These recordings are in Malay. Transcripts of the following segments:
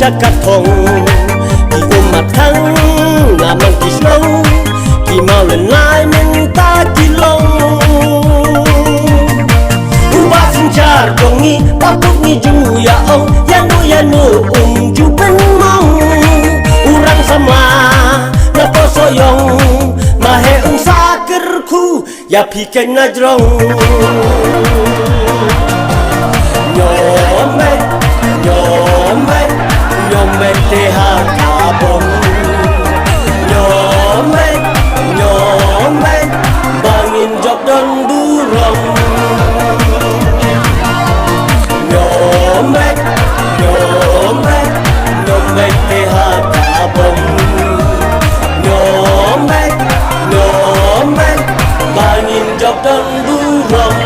Katong di umat hang naman kisnong di maulenay minta kilong ubasin jar dongi papuk ni juyao yanu juben mong urang sama napo soyong mahe sakerku ya piken najrong Nyomek tehar kabon Nyomek bangin job dan durong Nyomek tehar kabon Nyomek bangin job dan durong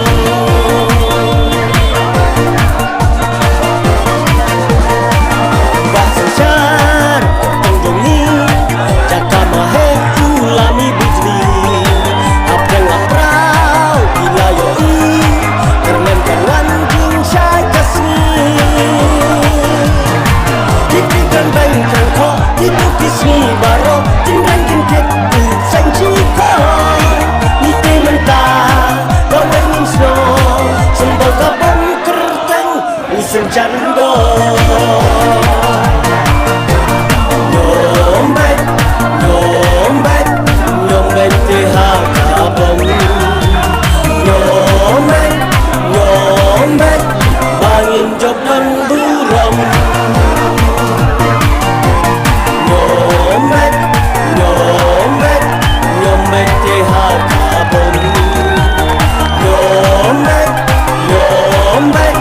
Senjando Nyomek tehar kabon Nyomek bangin job dan durong Nyomek tehar kabon Nyomek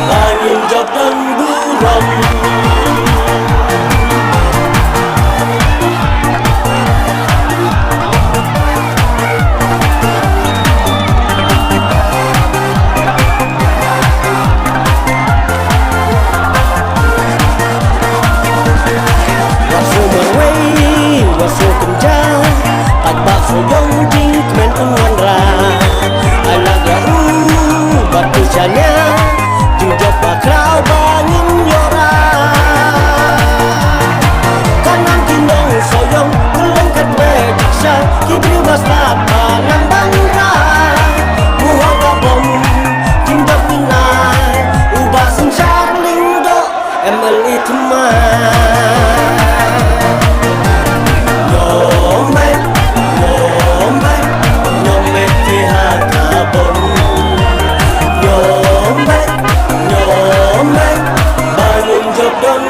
bangin job dan durong Waso kencang tak bakso yong jing kemen unwan ra anak ya batu janya jing job bakrau bangin yora kanan kinong soyong kulong kat mediksa kibri wasla panambang ra muhang kapom jing job minai ubasin charling do emeli teman Nyomek tehar kabon Nyomek bangin job dan